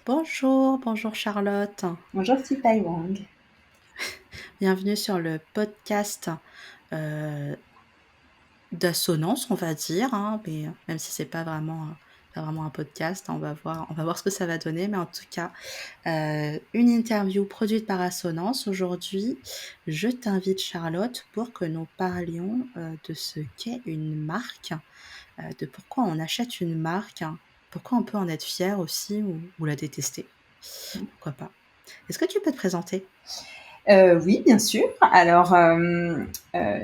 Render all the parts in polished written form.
Bonjour, bonjour Charlotte. Bonjour Sipai Wang. Bienvenue sur le podcast euh, d'assonance, on va dire, hein, mais même si c'est pas vraiment un podcast, on va voir ce que ça va donner. Mais en tout cas, une interview produite par Assonance. Aujourd'hui, je t'invite Charlotte pour que nous parlions de ce qu'est une marque, de pourquoi on achète une marque, hein, pourquoi on peut en être fier aussi ou la détester. Pourquoi pas. Est-ce que tu peux te présenter? Oui, bien sûr. Alors,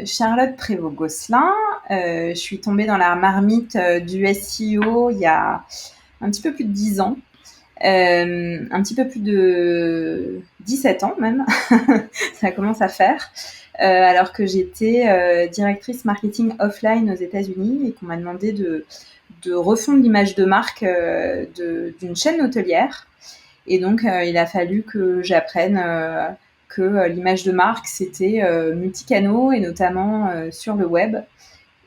Charlotte Prévost-Gosselin, je suis tombée dans la marmite du SEO il y a un petit peu plus de 10 ans, un petit peu plus de 17 ans même, ça commence à faire, alors que j'étais directrice marketing offline aux États-Unis et qu'on m'a demandé de refondre l'image de marque d'une chaîne hôtelière. Et donc, il a fallu que j'apprenne que l'image de marque, c'était multicanaux et notamment sur le web.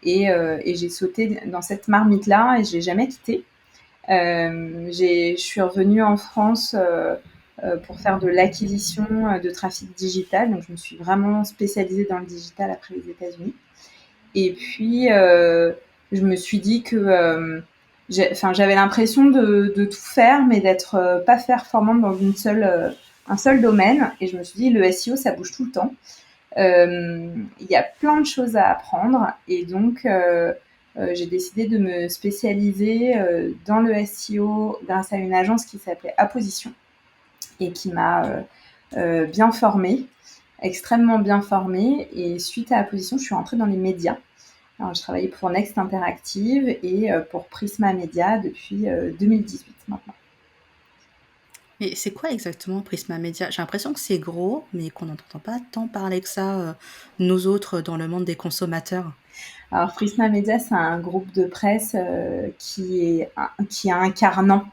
Et j'ai sauté dans cette marmite-là et je l'ai jamais quittée. Je suis revenue en France pour faire de l'acquisition de trafic digital. Donc, je me suis vraiment spécialisée dans le digital après les États-Unis. Et puis, je me suis dit que j'avais l'impression de tout faire, mais d'être pas performante dans un seul domaine. Et je me suis dit, le SEO, ça bouge tout le temps. Il y a plein de choses à apprendre. Et donc, j'ai décidé de me spécialiser dans le SEO grâce à une agence qui s'appelait Apposition et qui m'a bien formée, extrêmement bien formée. Et suite à Apposition, je suis rentrée dans les médias. Alors, je travaillais pour Next Interactive et pour Prisma Media depuis 2018 maintenant. Mais c'est quoi exactement Prisma Media? J'ai l'impression que c'est gros, mais qu'on n'entend pas tant parler que ça, nous autres, dans le monde des consommateurs. Alors, Prisma Media, c'est un groupe de presse qui est incarnant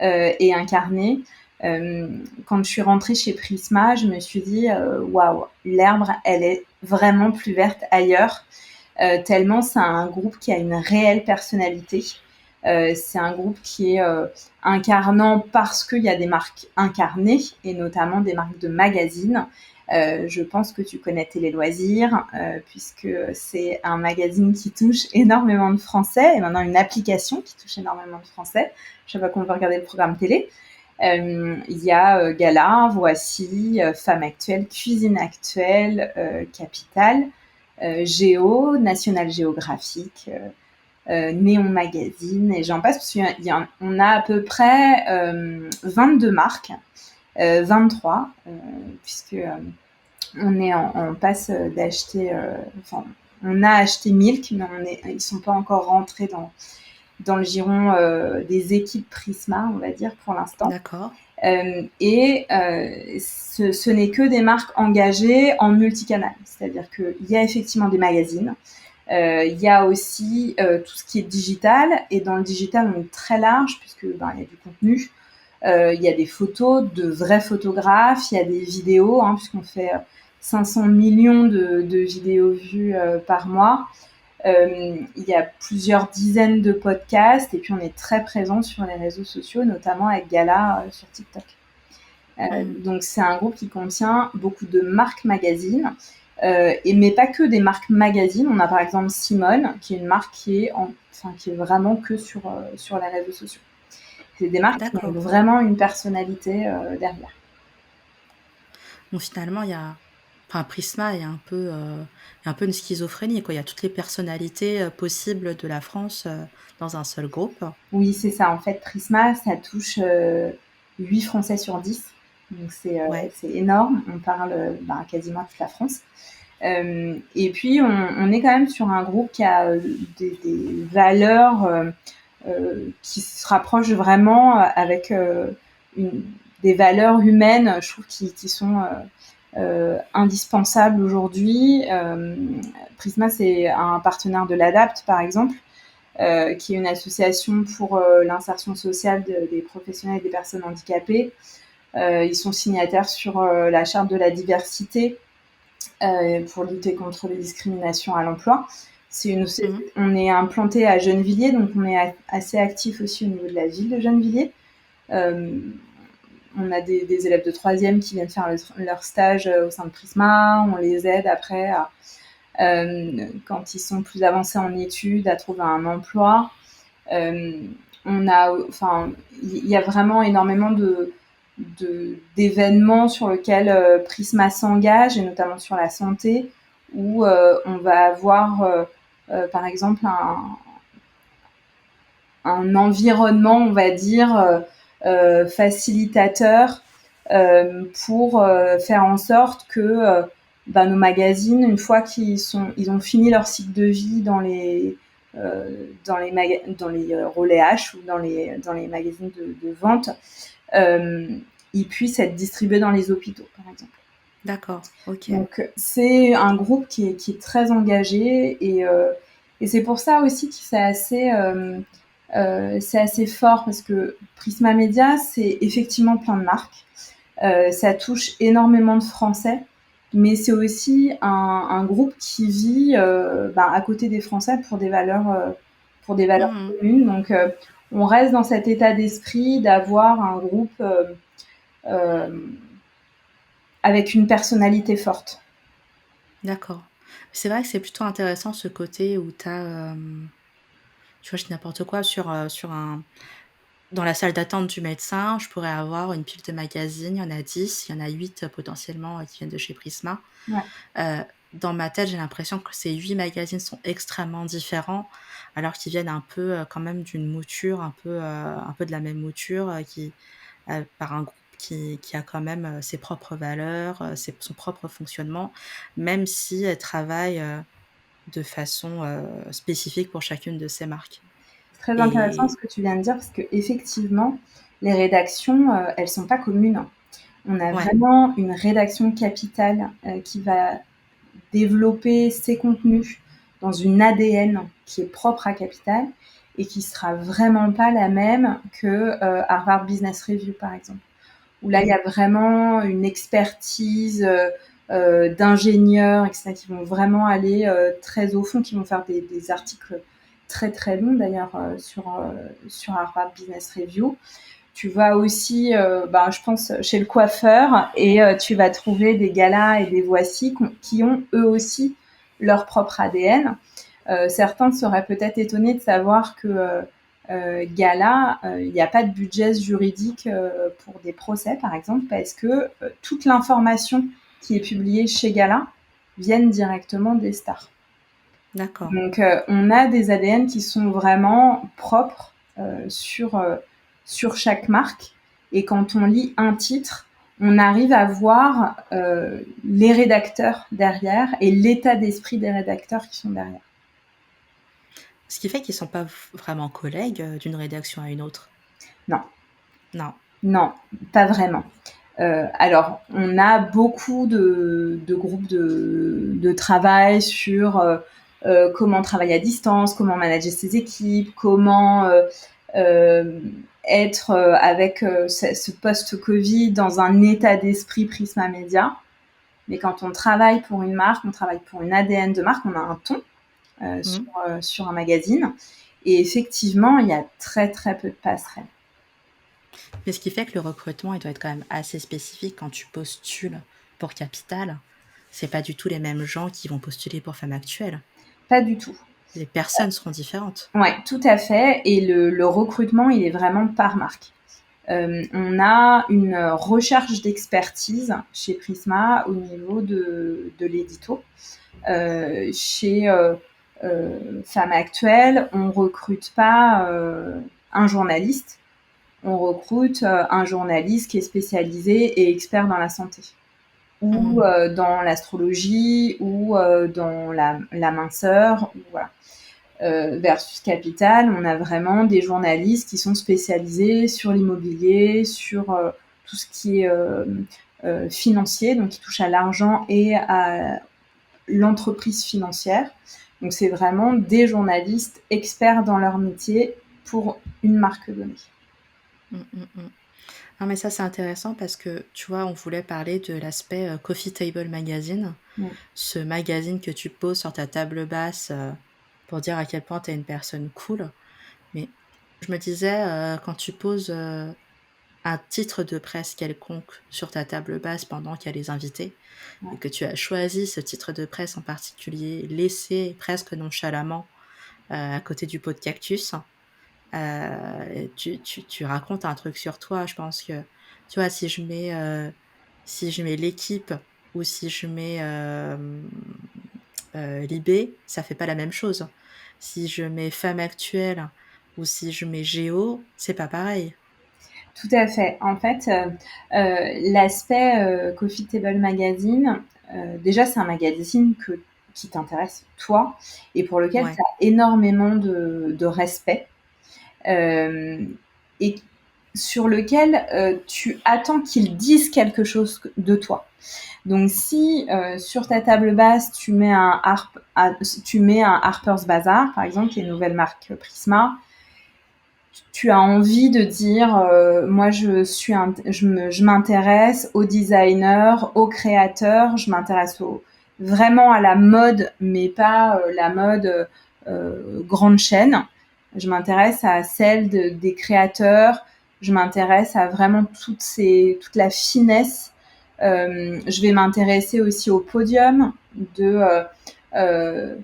et incarné. Quand je suis rentrée chez Prisma, je me suis dit waouh, l'herbe, elle est vraiment plus verte ailleurs. Tellement c'est un groupe qui a une réelle personnalité. C'est un groupe qui est incarnant parce qu'il y a des marques incarnées et notamment des marques de magazines. Je pense que tu connais Télé Loisirs, puisque c'est un magazine qui touche énormément de Français et maintenant une application qui touche énormément de Français. Chaque fois qu'on veut regarder le programme télé. Il y a Gala, Voici, Femme Actuelle, Cuisine Actuelle, Capital, Géo, National Geographic, Néon Magazine, et j'en passe, parce qu'on a à peu près 22 marques, 23, puisque on passe d'acheter, enfin, on a acheté Milk, mais ils ne sont pas encore rentrés dans le giron des équipes Prisma, on va dire, pour l'instant. D'accord. Ce n'est que des marques engagées en multicanal, c'est-à-dire qu'il y a effectivement des magazines, il y a aussi tout ce qui est digital, et dans le digital on est très large puisque il y a du contenu, il y a des photos de vrais photographes, il y a des vidéos, puisqu'on fait 500 millions de vidéos vues par mois. Il y a plusieurs dizaines de podcasts et puis on est très présent sur les réseaux sociaux, notamment avec Gala sur TikTok. Hmm. Donc c'est un groupe qui contient beaucoup de marques magazines, mais pas que des marques magazines. On a par exemple Simone, qui est une marque qui est vraiment que sur les réseaux sociaux. C'est des marques qui ont D'accord. vraiment une personnalité derrière. Donc finalement, enfin, Prisma il y a un peu une schizophrénie, quoi. Il y a toutes les personnalités possibles de la France dans un seul groupe. Oui, c'est ça. En fait, Prisma, ça touche 8 Français sur 10. Donc Ouais. c'est énorme. On parle quasiment toute la France. Et puis, on est quand même sur un groupe qui a des valeurs qui se rapprochent vraiment avec des valeurs humaines, je trouve, qui sont indispensables aujourd'hui. Prisma, c'est un partenaire de l'ADAPT, par exemple, qui est une association pour l'insertion sociale des professionnels et des personnes handicapées. Ils sont signataires sur la charte de la diversité pour lutter contre les discriminations à l'emploi. Mhm. On est implanté à Gennevilliers, donc on est assez actif aussi au niveau de la ville de Gennevilliers. Euh, on a des élèves de troisième qui viennent faire leur stage au sein de Prisma. On les aide après quand ils sont plus avancés en études à trouver un emploi. Il y a vraiment énormément d'événements sur lesquels Prisma s'engage, et notamment sur la santé, où on va avoir, par exemple, un environnement, on va dire, facilitateur pour faire en sorte que nos magazines, une fois ils ont fini leur cycle de vie dans les relais H ou dans les magazines de vente, ils puissent être distribués dans les hôpitaux, par exemple. D'accord, OK. Donc c'est un groupe qui est très engagé, et c'est pour ça aussi que c'est assez fort, parce que Prisma Media, c'est effectivement plein de marques. Ça touche énormément de Français, mais c'est aussi un groupe qui vit à côté des Français pour des valeurs Mmh. communes. Donc, on reste dans cet état d'esprit d'avoir un groupe euh, avec une personnalité forte. D'accord. C'est vrai que c'est plutôt intéressant ce côté où tu as, tu vois, je dis n'importe quoi sur un dans la salle d'attente du médecin, je pourrais avoir une pile de magazines, il y en a 10, il y en a 8 potentiellement, qui viennent de chez Prisma. Ouais. Heu, dans ma tête, j'ai l'impression que ces 8 magazines sont extrêmement différents, alors qu'ils viennent un peu, quand même d'une mouture un peu de la même mouture, par un groupe qui a quand même, ses propres valeurs, son propre fonctionnement, même si elles travaillent, de façon, spécifique pour chacune de ces marques. C'est très intéressant ce Et que tu viens de dire, parce que effectivement, les rédactions, elles sont pas communes. On a ouais. vraiment une rédaction capitale qui va développer ses contenus dans une ADN qui est propre à Capital, et qui sera vraiment pas la même que Harvard Business Review, par exemple, où là il y Mmh. a vraiment une expertise d'ingénieurs, etc., qui vont vraiment aller très au fond, qui vont faire des articles très très longs d'ailleurs sur Harvard Business Review. Tu vas aussi, je pense, chez le coiffeur, et tu vas trouver des galas et des voici qui ont eux aussi leur propre ADN. Certains seraient peut-être étonnés de savoir que Gala, il n'y a pas de budget juridique pour des procès, par exemple, parce que toute l'information qui est publiée chez Gala viennent directement des stars. D'accord. Donc, on a des ADN qui sont vraiment propres sur chaque marque. Et quand on lit un titre, on arrive à voir les rédacteurs derrière et l'état d'esprit des rédacteurs qui sont derrière. Ce qui fait qu'ils sont pas vraiment collègues, d'une rédaction à une autre? Non, Non. non, pas vraiment. Alors, on a beaucoup de groupes de travail sur comment travailler à distance, comment manager ses équipes, comment euh, être avec ce post-Covid dans un état d'esprit Prisma Media. Mais quand on travaille pour une marque, on travaille pour une ADN de marque, on a un ton Mmh. sur un magazine. Et effectivement, il y a très très peu de passerelles. Mais ce qui fait que le recrutement, il doit être quand même assez spécifique quand tu postules pour Capital. C'est pas du tout les mêmes gens qui vont postuler pour Femme Actuelle. Pas du tout. Les personnes seront différentes. Ouais, tout à fait. Et le recrutement, il est vraiment par marque. On a une recherche d'expertise chez Prisma au niveau de l'édito. Chez Femme Actuelle, on recrute pas un journaliste, on recrute un journaliste qui est spécialisé et expert dans la santé, ou Mmh. dans l'astrologie, ou dans la minceur, ou voilà. Versus Capital, on a vraiment des journalistes qui sont spécialisés sur l'immobilier, sur tout ce qui est financier, donc qui touche à l'argent et à l'entreprise financière. Donc c'est vraiment des journalistes experts dans leur métier pour une marque donnée. Mmh, mmh, mmh. Non, mais ça, c'est intéressant parce que, tu vois, on voulait parler de l'aspect, Coffee Table Magazine. Mm. Ce magazine que tu poses sur ta table basse, pour dire à quel point tu es une personne cool. Mais je me disais, quand tu poses, un titre de presse quelconque sur ta table basse pendant qu'il y a les invités et Ouais. que tu as choisi ce titre de presse en particulier, laissé presque nonchalamment, à côté du pot de cactus, tu racontes un truc sur toi. Je pense que, tu vois, si je mets L'équipe ou si je mets, Libé, ça fait pas la même chose. Si je mets Femme Actuelle ou si je mets Géo, c'est pas pareil. Tout à fait. En fait, l'aspect, Coffee Table Magazine, déjà, c'est un magazine qui t'intéresse toi et pour lequel tu Ouais. as énormément de respect, hem et sur lequel, tu attends qu'il dise quelque chose de toi. Donc si, sur ta table basse, tu mets un Harper's Bazaar, par exemple, qui est une nouvelle marque Prisma, tu as envie de dire moi je m'intéresse aux designers, aux créateurs, je m'intéresse vraiment à la mode, mais pas la mode grande chaîne. Je m'intéresse à celle des créateurs, je m'intéresse à vraiment toute la finesse. Je vais m'intéresser aussi au podium de euh,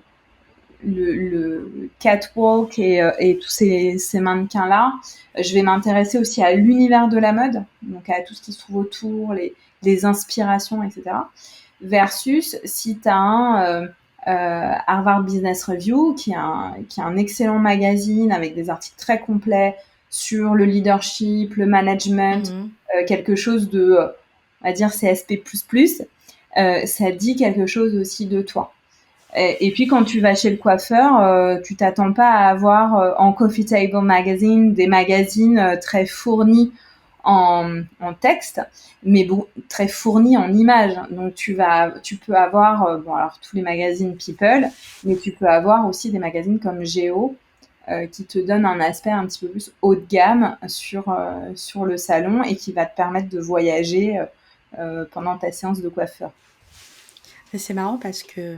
le catwalk et tous ces mannequins-là. Je vais m'intéresser aussi à l'univers de la mode, donc à tout ce qui se trouve autour, les inspirations, etc. Versus si tu as Harvard Business Review, qui est un excellent magazine avec des articles très complets sur le leadership, le management, Mmh. quelque chose de, on va dire, CSP++, ça dit quelque chose aussi de toi. Et puis quand tu vas chez le coiffeur, tu t'attends pas à avoir en Coffee Table Magazine des magazines très fournis en texte, mais bon, très fournis en images. Donc tu peux avoir, bon alors tous les magazines People, mais tu peux avoir aussi des magazines comme Géo qui te donnent un aspect un petit peu plus haut de gamme sur le salon et qui va te permettre de voyager pendant ta séance de coiffeur. Et c'est marrant parce que,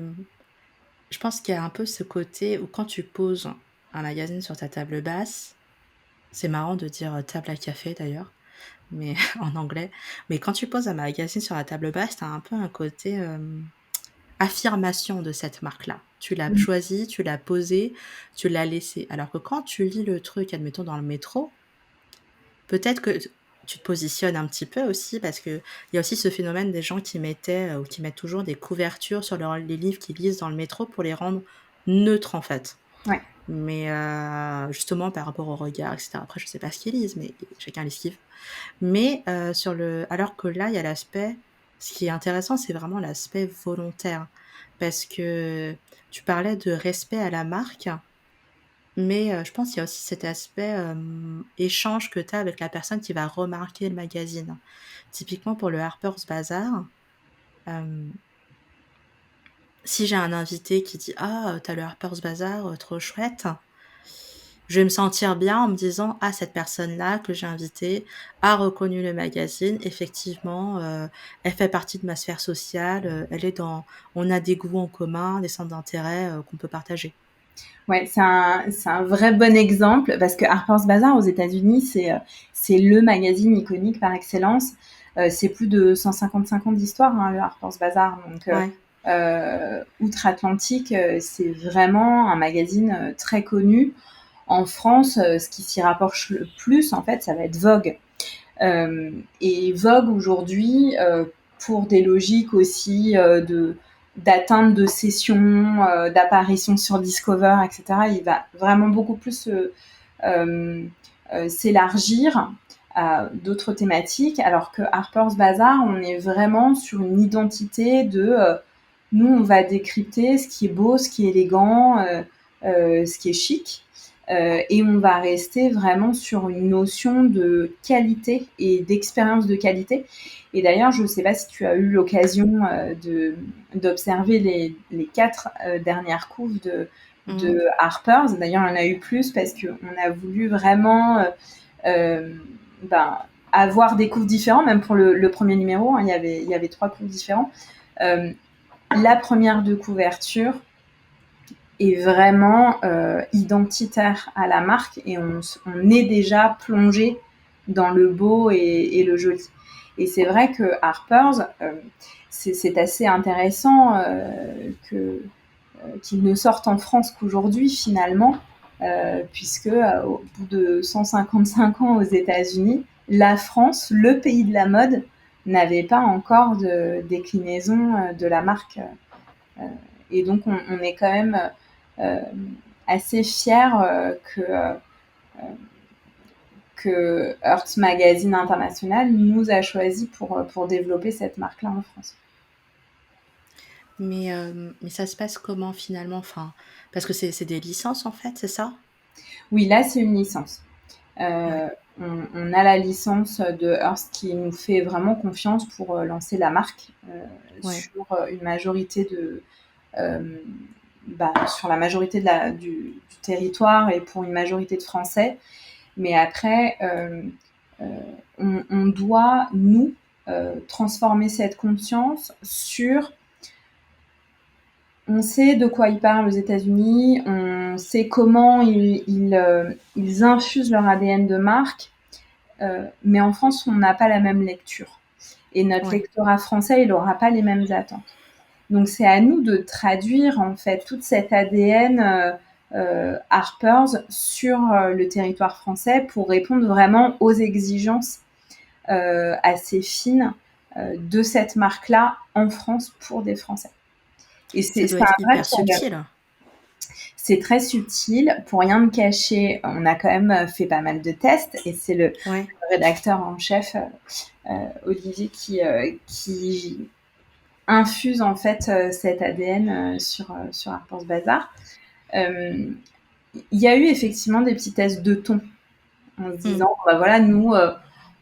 je pense qu'il y a un peu ce côté où quand tu poses un magazine sur ta table basse, c'est marrant de dire, table à café d'ailleurs, mais en anglais, mais quand tu poses un magazine sur la table basse, tu as un peu un côté, affirmation de cette marque-là. Tu l'as Mm. choisie, tu l'as posée, tu l'as laissée. Alors que quand tu lis le truc, admettons dans le métro, peut-être que tu te positionnes un petit peu aussi parce qu'il y a aussi ce phénomène des gens qui mettaient, ou qui mettent toujours des couvertures sur les livres qu'ils lisent dans le métro pour les rendre neutres, en fait. Ouais. Mais justement par rapport au regard et cetera. Après je sais pas ce qu'ils lisent, mais chacun lit ce qu'il veut. Mais alors que là, il y a ce qui est intéressant, c'est vraiment l'aspect volontaire. Parce que tu parlais de respect à la marque, mais je pense qu'il y a aussi cet aspect, échange que tu as avec la personne qui va remarquer le magazine. Typiquement pour le Harper's Bazaar, hem, si j'ai un invité qui dit: «Ah, tu as le Harper's Bazaar, trop chouette», je vais me sentir bien en me disant: «Ah, cette personne-là que j'ai invitée a reconnu le magazine. Effectivement, elle fait partie de ma sphère sociale, on a des goûts en commun, des centres d'intérêt, qu'on peut partager». Ouais, c'est un vrai bon exemple parce que Harper's Bazaar aux États-Unis, c'est le magazine iconique par excellence. C'est plus de 155 ans d'histoire, hein, le Harper's Bazaar. Donc, Ouais. outre-Atlantique, c'est vraiment un magazine très connu. En France, ce qui s'y rapproche le plus, en fait, ça va être Vogue. Et Vogue aujourd'hui, pour des logiques aussi d'atteinte de sessions, d'apparition sur Discover, etc., il va vraiment beaucoup plus euh, s'élargir à d'autres thématiques, alors que Harper's Bazaar, on est vraiment sur une identité de nous, on va décrypter ce qui est beau, ce qui est élégant, ce qui est chic. Et on va rester vraiment sur une notion de qualité et d'expérience de qualité. Et d'ailleurs, je ne sais pas si tu as eu l'occasion d'observer les 4 dernières couves Mmh. de Harper's. D'ailleurs, il y en a eu plus parce qu'on a voulu vraiment euh, ben, avoir des couves différents, même pour le premier numéro, hein, il y avait 3 couves différents. Euh, la première de couverture est vraiment identitaire à la marque et on est déjà plongé dans le beau et le joli. Et c'est vrai que Harper's, c'est assez intéressant qu'ils ne sortent en France qu'aujourd'hui finalement, puisque au bout de 155 ans aux États-Unis, la France, le pays de la mode, n'avait pas encore de déclinaison de la marque. Et donc on est quand même euh, assez fiers que Hearst Magazine International nous a choisi pour développer cette marque-là en France. Mais ça se passe comment finalement? Enfin, parce que c'est des licences en fait, c'est ça? Oui, là, c'est une licence. Ouais, Euh, on a la licence de Hearst qui nous fait vraiment confiance pour lancer la marque ouais. sur une majorité euh, sur la majorité du territoire et pour une majorité de Français. Mais après, euh, on doit, nous, transformer cette conscience sur on sait de quoi ils parlent aux États-Unis, on sait comment ils infusent leur ADN de marque, mais en France, on n'a pas la même lecture. Et notre Ouais, lectorat français, il n'aura pas les mêmes attentes. Donc c'est à nous de traduire en fait toute cette ADN Harper's sur le territoire français pour répondre vraiment aux exigences assez fines de cette marque-là en France pour des Français. Et ça c'est doit un être vrai hyper problème. subtil. C'est très subtil. Pour rien me cacher, on a quand même fait pas mal de tests et c'est le Ouais. rédacteur en chef, Olivier, qui infuse en fait cet ADN sur Harper's Bazaar. Euh, Il y a eu effectivement des petits tests de ton en se Mmh. disant, bah voilà, nous,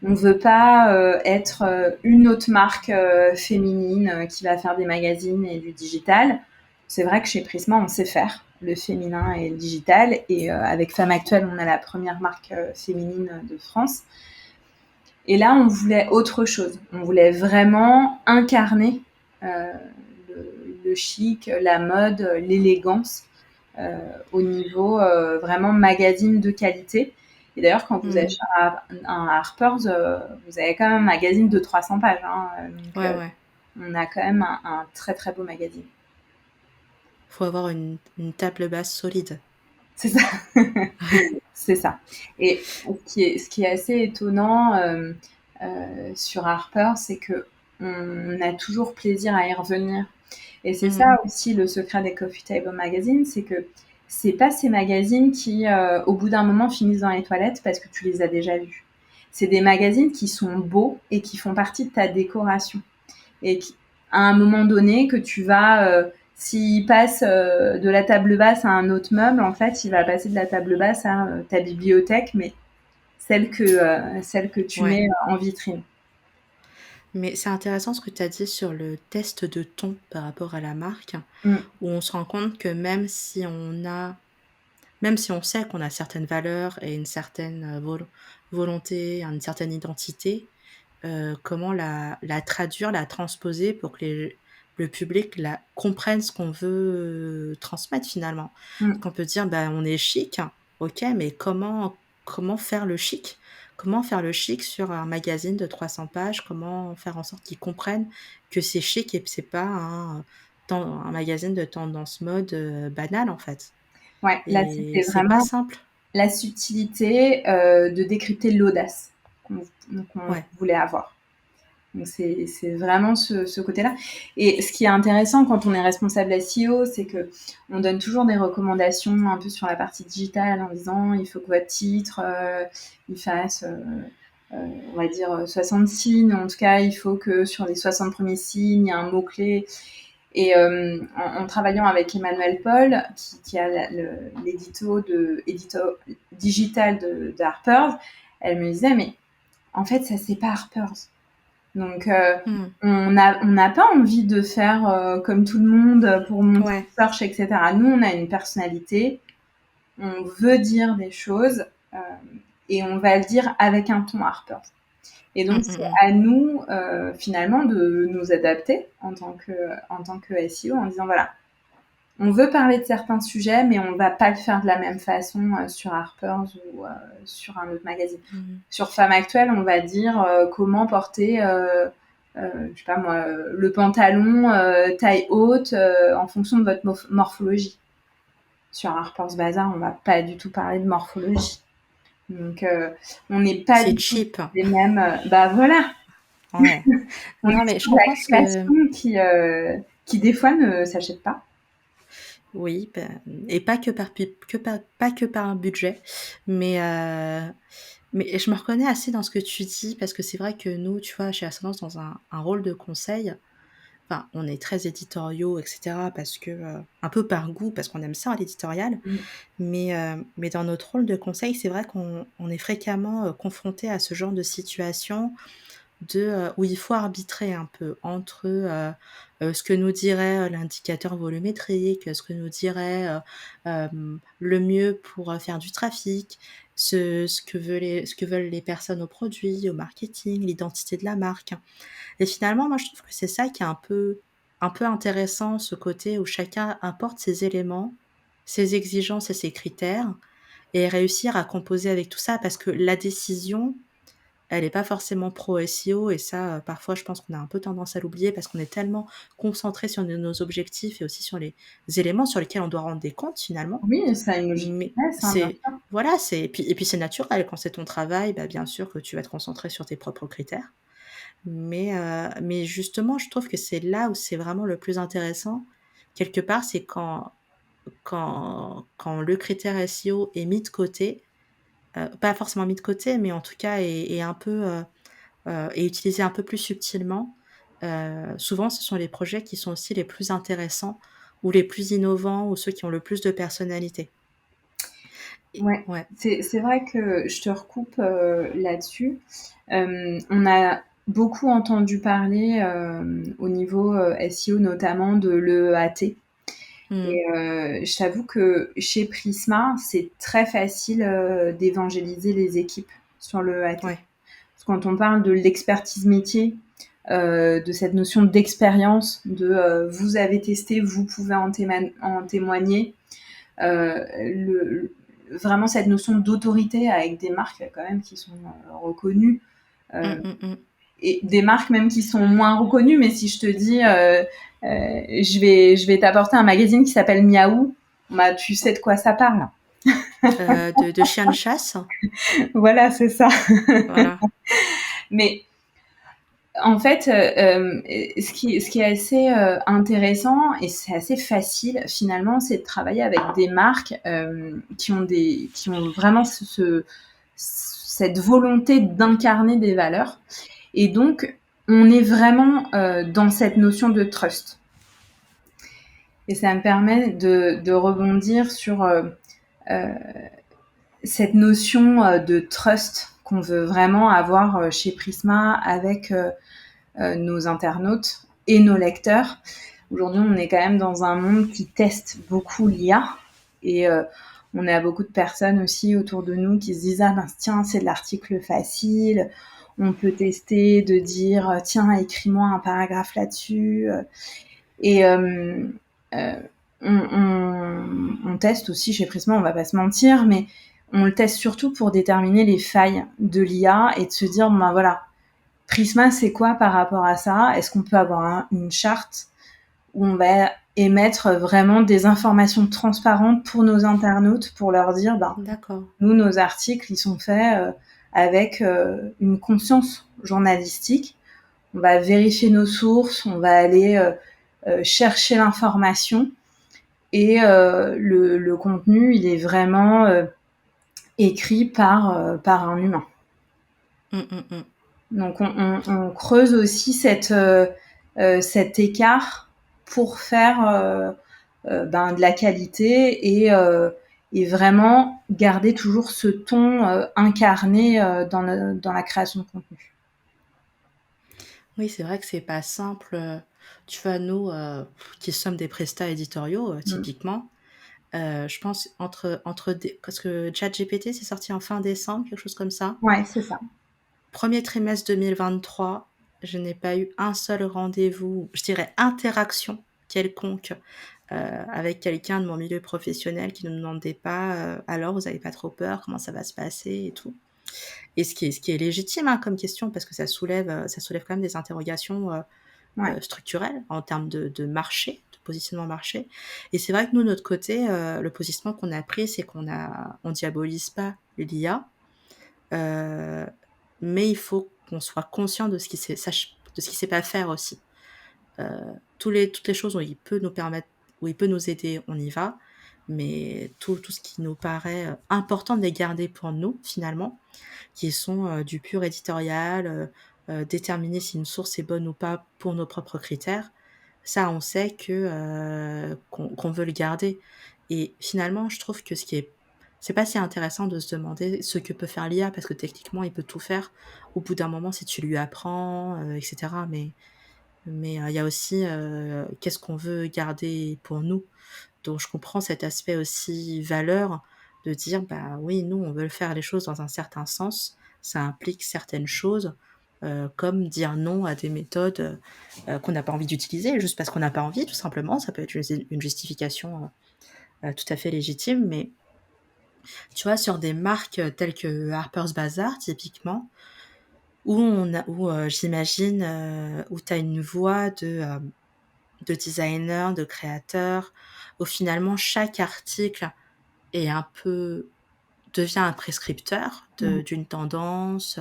on veut pas être une autre marque féminine qui va faire des magazines et du digital. C'est vrai que chez Prisma, on sait faire le féminin et le digital. Et avec Femme Actuelle, on a la première marque féminine de France. Et là, on voulait autre chose. On voulait vraiment incarner euh, le chic, la mode, l'élégance au niveau vraiment magazine de qualité. Et d'ailleurs, quand vous Mmh. achetez un Harper's, vous avez quand même un magazine de 300 pages. Hein, donc, Ouais, ouais. on a quand même un très très beau magazine. Faut avoir une table basse solide. C'est ça. C'est ça. Et ce qui est assez étonnant sur Harper, c'est que on a toujours plaisir à y revenir. Et c'est ça Mmh. aussi le secret des Coffee Table Magazines, c'est que c'est pas ces magazines qui, au bout d'un moment, finissent dans les toilettes parce que tu les as déjà vus. C'est des magazines qui sont beaux et qui font partie de ta décoration. Et qui, à un moment donné, que tu vas, s'il passe de la table basse à un autre meuble, en fait, il va passer de la table basse à ta bibliothèque, mais celle que tu Ouais. mets en vitrine. Mais c'est intéressant ce que tu as dit sur le test de ton par rapport à la marque, Mm, où on se rend compte que même si on sait qu'on a certaines valeurs et une certaine, volonté, une certaine identité, comment la traduire, la transposer pour que le public comprenne ce qu'on veut, transmettre finalement. mm. Donc on peut dire: «Bah, on est chic, OK, mais comment faire le chic? Comment faire le chic sur un magazine de 300 pages? Comment faire en sorte qu'ils comprennent que c'est chic et que c'est pas un magazine de tendance mode, banal, en fait?» Ouais, là, Et c'était c'est pas vraiment simple. la subtilité de décrypter l'audace qu'on Ouais. voulait avoir. Donc c'est vraiment ce côté-là. Et ce qui est intéressant quand on est responsable SEO, c'est que on donne toujours des recommandations un peu sur la partie digitale en disant il faut que votre titre il fasse on va dire 60 signes. En tout cas, il faut que sur les 60 premiers signes, il y a un mot-clé. Et en travaillant avec Emmanuel Paul, qui a l'édito digital de Harper's, elle me disait, mais en fait, ça, c'est pas Harper's. Donc, Mmh. on n'a pas envie de faire comme tout le monde pour montrer Ouais. search, etc. Nous, on a une personnalité, on veut dire des choses euh, et on va le dire avec un ton Harper's. Et Mmh, donc, mmh c'est mh. à nous, finalement, de nous adapter en tant que SEO en disant, voilà, on veut parler de certains sujets, mais on va pas le faire de la même façon sur Harper's ou sur un autre magazine. Mmh. Sur Femme Actuelle, on va dire comment porter, je sais pas moi, le pantalon taille haute en fonction de votre morphologie. Sur Harper's Bazaar, on va pas du tout parler de morphologie. Donc, on n'est pas C'est du tout cheap. les mêmes. Bah voilà, Ouais. on est Non, mais je sur de la comprends ce que création qui des fois ne s'achète pas. oui, et pas que pas que par un budget, mais je me reconnais assez dans ce que tu dis parce que c'est vrai que nous, tu vois, chez Ascendance, dans un rôle de conseil, enfin, on est très éditoriaux et cetera parce que, un peu par goût, parce qu'on aime ça, l'éditorial, Mm. mais dans notre rôle de conseil, c'est vrai qu'on est fréquemment, confrontés à ce genre de situation où il faut arbitrer un peu entre, ce que nous dirait, l'indicateur volumétrique, ce que nous dirait, le mieux pour, faire du trafic, ce que veulent les personnes au produit, au marketing, l'identité de la marque. Et finalement, moi, je trouve que c'est ça qui est un peu intéressant, ce côté où chacun apporte ses éléments, ses exigences et ses critères et réussir à composer avec tout ça parce que la décision, elle est pas forcément pro SEO et ça, parfois je pense qu'on a un peu tendance à l'oublier parce qu'on est tellement concentré sur nos objectifs et aussi sur les éléments sur lesquels on doit rendre des comptes finalement. Oui, ça a une logique Mais business, hein, bien c'est sûr. voilà, c'est et puis c'est naturel quand c'est ton travail, bah, bien sûr que tu vas te concentrer sur tes propres critères. Mais justement, je trouve que c'est là où c'est vraiment le plus intéressant, quelque part, c'est quand le critère SEO est mis de côté, pas forcément mis de côté, mais en tout cas est un peu, est utilisé un peu plus subtilement. Souvent, ce sont les projets qui sont aussi les plus intéressants ou les plus innovants ou ceux qui ont le plus de personnalité et Ouais, ouais. c'est vrai que je te recoupe là-dessus. On a beaucoup entendu parler au niveau SEO notamment de l'EAT. Mmh. Et je t'avoue que chez Prisma, c'est très facile d'évangéliser les équipes sur l'EAT. Ouais. Parce que quand on parle de l'expertise métier, de cette notion d'expérience, de vous avez testé, vous pouvez en témoigner, le, vraiment cette notion d'autorité avec des marques quand même qui sont reconnues Mmh, euh, mmh, mmh. et des marques même qui sont moins reconnues. Mais si je te dis, je vais t'apporter un magazine qui s'appelle Miaou, bah tu sais de quoi ça parle. De chiens de chasse? Voilà, c'est ça. Voilà. Mais en fait, ce qui est assez intéressant et c'est assez facile finalement, c'est de travailler avec des marques qui ont vraiment cette volonté d'incarner des valeurs. Et donc, on est vraiment dans cette notion de trust. Et ça me permet de rebondir sur euh, cette notion de trust qu'on veut vraiment avoir chez Prisma avec nos internautes et nos lecteurs. Aujourd'hui, on est quand même dans un monde qui teste beaucoup l'IA et on a beaucoup de personnes aussi autour de nous qui se disent ah ben tiens c'est de l'article facile, on peut tester de dire tiens écris-moi un paragraphe là-dessus et euh, on teste aussi chez Prisma, on va pas se mentir, mais on le teste surtout pour déterminer les failles de l'IA et de se dire ben voilà Prisma, c'est quoi par rapport à ça? Est-ce qu'on peut avoir une charte où on va émettre vraiment des informations transparentes pour nos internautes pour leur dire, ben, D'accord. nous, nos articles, ils sont faits avec une conscience journalistique. On va vérifier nos sources, on va aller chercher l'information et le contenu, il est vraiment écrit par un humain. Mmh, mmh, mmh. Donc on creuse aussi cet écart pour faire ben, de la qualité et vraiment garder toujours ce ton incarné dans la création de contenu. Oui, c'est vrai que c'est pas simple, tu vois, nous, qui sommes des prestats éditoriaux, Mm. typiquement, je pense entre des parce que ChatGPT, c'est sorti en fin décembre, quelque chose comme ça. Ouais, c'est ça. Premier trimestre 2023, je n'ai pas eu un seul rendez-vous, je dirais interaction quelconque, avec quelqu'un de mon milieu professionnel qui ne me demandait pas, «Alors, vous avez pas trop peur? Comment ça va se passer?» et tout. Et ce qui est légitime, hein, comme question parce que ça soulève quand même des interrogations, Ouais. structurelles en termes de marché, de positionnement marché. Et c'est vrai que nous, de notre côté, le positionnement qu'on a pris, c'est on diabolise pas l'IA, heu, mais il faut qu'on soit conscient de ce qu'il sait pas faire aussi. Toutes les choses où il peut nous permettre où il peut nous aider, on y va, mais tout ce qui nous paraît, important de les garder pour nous, finalement, qui sont, du pur éditorial, déterminer si une source est bonne ou pas pour nos propres critères. Ça, on sait qu'on veut le garder. Et finalement, je trouve que c'est pas si intéressant de se demander ce que peut faire l'IA parce que techniquement, il peut tout faire au bout d'un moment si tu lui apprends, et cetera. Mais il y a aussi, qu'est-ce qu'on veut garder pour nous? Donc je comprends cet aspect aussi valeur de dire: «Bah, oui, nous, on veut faire les choses dans un certain sens». Ça implique certaines choses, comme dire non à des méthodes, qu'on n'a pas envie d'utiliser, juste parce qu'on n'a pas envie, tout simplement. Ça peut être une justification, tout à fait légitime. Mais tu vois, sur des marques, telles que Harper's Bazaar, typiquement, j'imagine, où tu as une voix de designer, de créateur, où finalement chaque article est un peu devient un prescripteur Mmh. d'une tendance,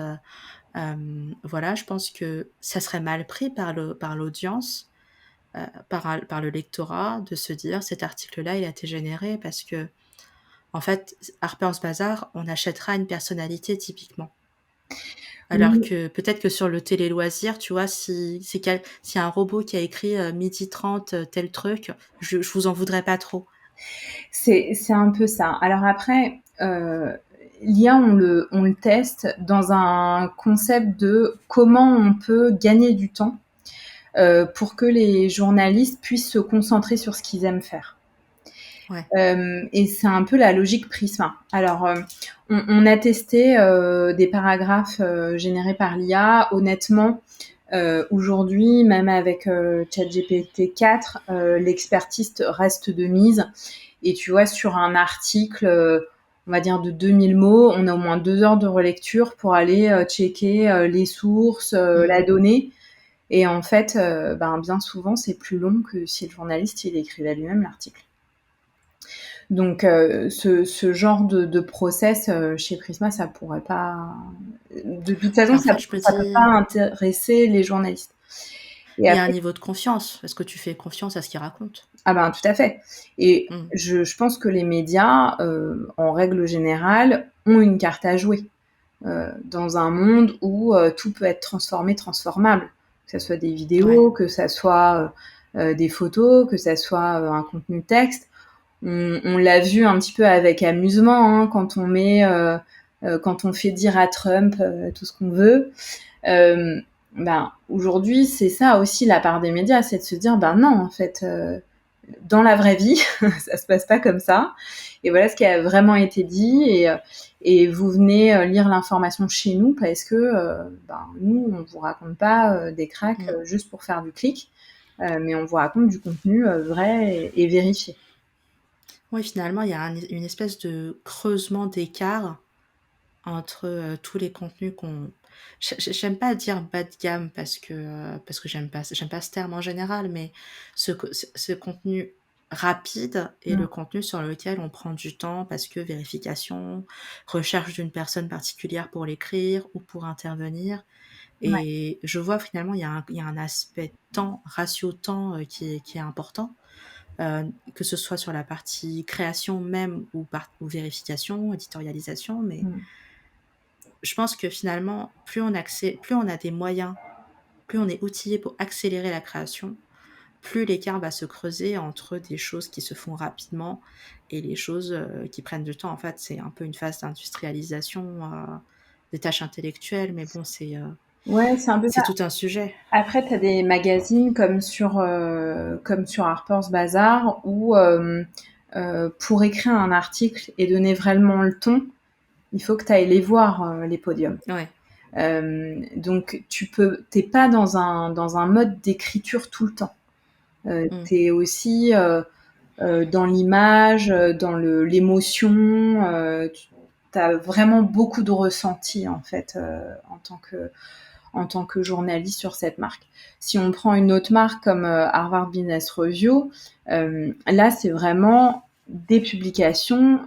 voilà, je pense que ça serait mal pris par l'audience, par le lectorat de se dire: «Cet article-là, il a été généré parce que en fait, Harper's Bazaar, on achètera une personnalité typiquement». Alors Oui. que peut-être que sur le télé-loisirs, tu vois, si un robot qui a écrit, 12h30, tel truc, je vous en voudrais pas trop. C'est un peu ça. Alors après, l'IA, on le teste dans un concept de comment on peut gagner du temps, pour que les journalistes puissent se concentrer sur ce qu'ils aiment faire. Ouais. Et c'est un peu la logique Prisma. Alors, on a testé des paragraphes générés par l'IA. Honnêtement, aujourd'hui, même avec ChatGPT 4, l'expertise reste de mise. Et tu vois, sur un article, on va dire de 2000 mots, on a au moins 2 heures de relecture pour aller checker les sources, la Mmh. donnée. Et en fait, bien souvent, c'est plus long que si le journaliste il écrivait lui-même l'article. Donc, ce genre de process chez Prisma, ça pourrait pas. De toute façon, En ça fait, je me ne peut pas dis, intéresser les journalistes. Et il y a un après, niveau de confiance. Est-ce que tu fais confiance à ce qu'il raconte? ah ben tout à fait. Et Mmh. je pense que les médias, en règle générale, ont une carte à jouer dans un monde où tout peut être transformé, transformable. Que ça soit des Ouais. vidéos, que ça soit des photos, que ça soit un contenu texte. On l'a vu un petit peu avec amusement, hein, quand on fait dire à Trump tout ce qu'on veut. Euh, Aujourd'hui, c'est ça aussi la part des médias, c'est de se dire, ben non, en fait, dans la vraie vie, ça se passe pas comme ça. Et voilà ce qui a vraiment été dit. Et vous venez lire l'information chez nous parce que nous, on vous raconte pas des cracks Mmh. juste pour faire du clic, mais on vous raconte du contenu vrai et vérifié. Oui, finalement, il y a une espèce de creusement d'écart entre, tous les contenus qu'on j'aime pas dire bas de gamme parce que j'aime pas ce terme en général, mais ce contenu rapide et Mm. le contenu sur lequel on prend du temps parce que vérification, recherche d'une personne particulière pour l'écrire ou pour intervenir. Ouais. Et je vois finalement il y a un aspect temps, ratio temps, qui est important, que ce soit sur la partie création même ou vérification, éditorialisation. Mais Mm. je pense que finalement, plus on a des moyens, plus on est outillé pour accélérer la création, plus l'écart va se creuser entre des choses qui se font rapidement et les choses, qui prennent du temps. En fait, c'est un peu une phase d'industrialisation, des tâches intellectuelles, mais bon, Ouais, c'est un peu c'est ça. tout un sujet. Après, tu as des magazines comme sur Harper's Bazaar où pour écrire un article et donner vraiment le ton, il faut que tu ailles les voir, les podiums. Ouais. Donc t'es pas dans un mode d'écriture tout le temps. Mmh. Tu es aussi, dans l'image, dans l'émotion, tu as vraiment beaucoup de ressentis, en fait, en tant que journaliste sur cette marque. Si on prend une autre marque comme Harvard Business Review, là, c'est vraiment des publications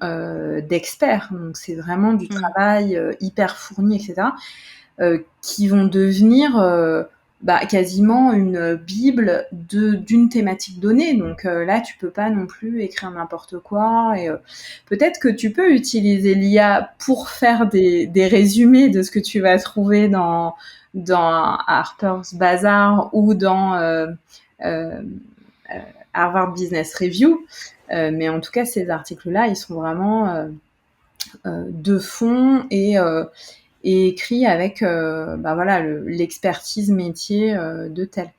d'experts. Donc, c'est vraiment du Mmh. travail hyper fourni, etc., qui vont devenir quasiment une bible d'une thématique donnée. Donc là, tu peux pas non plus écrire n'importe quoi. Et peut-être que tu peux utiliser l'IA pour faire des résumés de ce que tu vas trouver dans Harper's Bazaar ou dans euh, Harvard Business Review. Mais en tout cas, ces articles-là, ils sont vraiment de fond et écrit avec voilà, l'expertise métier de tel.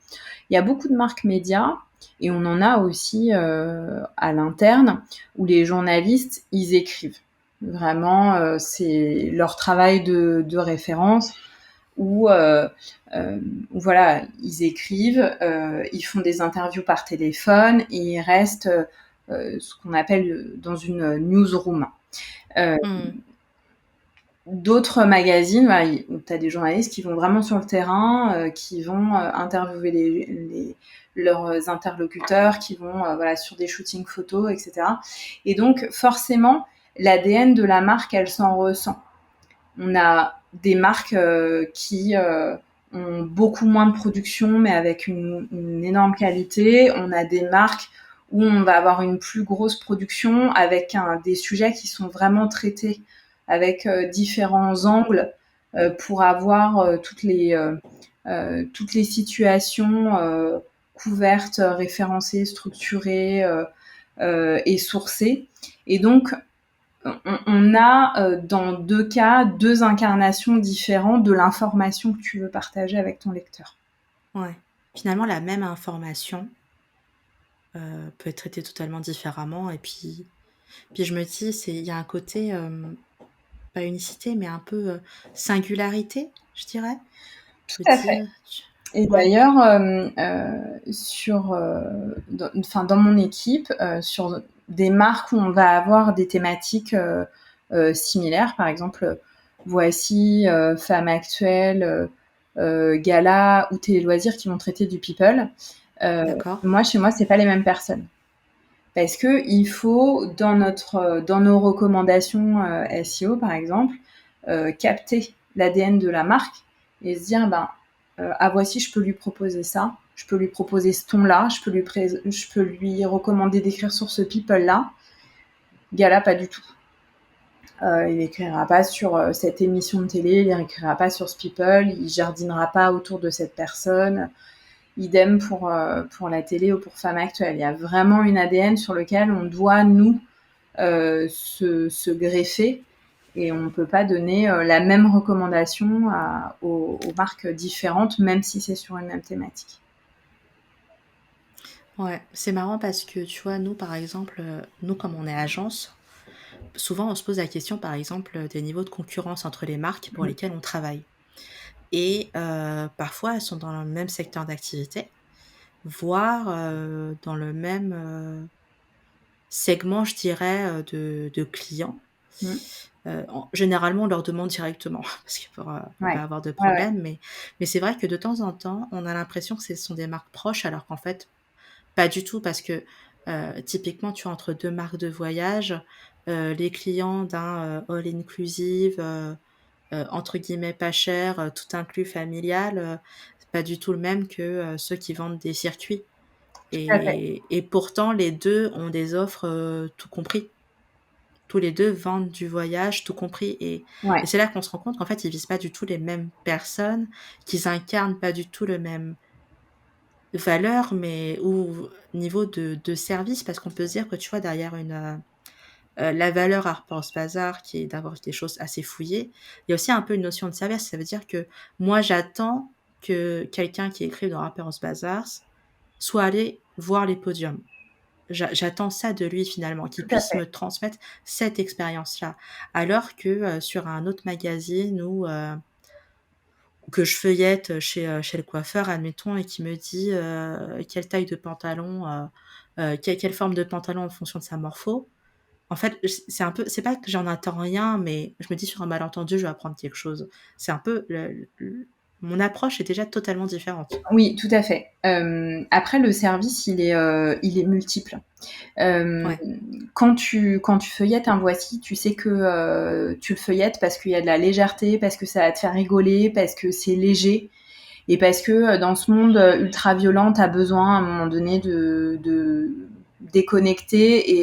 Il y a beaucoup de marques médias et on en a aussi à l'interne où les journalistes, ils écrivent. Vraiment, c'est leur travail de référence où, voilà, ils écrivent, ils font des interviews par téléphone et ils restent ce qu'on appelle dans une newsroom. Euh, Mmh. D'autres magazines, voilà, tu as des journalistes qui vont vraiment sur le terrain, qui vont interviewer leurs interlocuteurs, qui vont voilà, sur des shootings photos, etc. Et donc, forcément, l'ADN de la marque, elle s'en ressent. On a des marques qui ont beaucoup moins de production, mais avec une énorme qualité. On a des marques où on va avoir une plus grosse production avec des sujets qui sont vraiment traités avec différents angles pour avoir toutes les situations couvertes, référencées, structurées et sourcées. Et donc, on a dans deux cas deux incarnations différentes de l'information que tu veux partager avec ton lecteur. Ouais. Finalement, la même information, peut être traitée totalement différemment et puis je me dis, il y a un côté, pas unicité, mais un peu, singularité, je dirais. Tout Je veux à fait. dire, Et ouais, d'ailleurs, dans mon équipe, sur des marques où on va avoir des thématiques similaires, par exemple, voici Femmes Actuelles, Gala ou Télé Loisirs qui vont traiter du people. d'accord. Chez moi, c'est pas les mêmes personnes. Parce que il faut dans nos recommandations SEO par exemple capter l'ADN de la marque et se dire voici je peux lui proposer ça, je peux lui proposer ce ton là, je peux lui recommander d'écrire sur ce people là. Gala pas du tout. Il n'écrira pas sur cette émission de télé, il n'écrira pas sur ce people, il jardinera pas autour de cette personne. Idem pour la télé ou pour Femmes Actuelles. Il y a vraiment une ADN sur lequel on doit, nous, se greffer et on ne peut pas donner la même recommandation aux marques différentes, même si c'est sur une même thématique. Ouais, c'est marrant parce que, tu vois, nous, par exemple, nous, comme on est agence, souvent, on se pose la question, par exemple, des niveaux de concurrence entre les marques pour lesquelles on travaille et parfois, elles sont dans le même secteur d'activité, voire, dans le même, segment, je dirais, de clients. Mmh. Généralement, on leur demande directement parce que pour Ouais. pas avoir de Ouais, ouais. problème, mais c'est vrai que de temps en temps, on a l'impression que ce sont des marques proches alors qu'en fait, pas du tout parce que, typiquement, tu vois, entre 2 marques de voyage, les clients d'un, all inclusive, entre guillemets «pas cher», tout inclus familial, c'est pas du tout le même que, ceux qui vendent des circuits Tout à fait. et pourtant les 2 ont des offres, tout compris. Tous les 2 vendent du voyage, tout compris et Ouais. c'est là qu'on se rend compte qu'en fait, ils visent pas du tout les mêmes personnes, qu'ils incarnent pas du tout le même valeur, mais ou niveau de service. Parce qu'on peut se dire que, tu vois, derrière la valeur Harper's Bazaar qui est d'avoir des choses assez fouillées, il y a aussi un peu une notion de service. Ça veut dire que moi, j'attends que quelqu'un qui écrive dans Harper's Bazaar soit allé voir les podiums. J'attends ça de lui finalement, qu'il Tout à puisse fait. me transmettre cette expérience-là. Alors que, sur un autre magazine que je feuillette chez le coiffeur, admettons, et qui me dit quelle taille de pantalon, quelle forme de pantalon en fonction de sa morpho. En fait, c'est un peu, c'est pas que j'en attends rien, mais je me dis sur un malentendu, je vais apprendre quelque chose. C'est un peu mon approche est déjà totalement différente. Oui, tout à fait. Après, le service, il est multiple. Euh, Ouais, quand tu feuillettes un Voici, tu sais que tu le feuillettes parce qu'il y a de la légèreté, parce que ça va te faire rigoler, parce que c'est léger, et parce que dans ce monde ultra violent, tu as besoin à un moment donné de déconnecter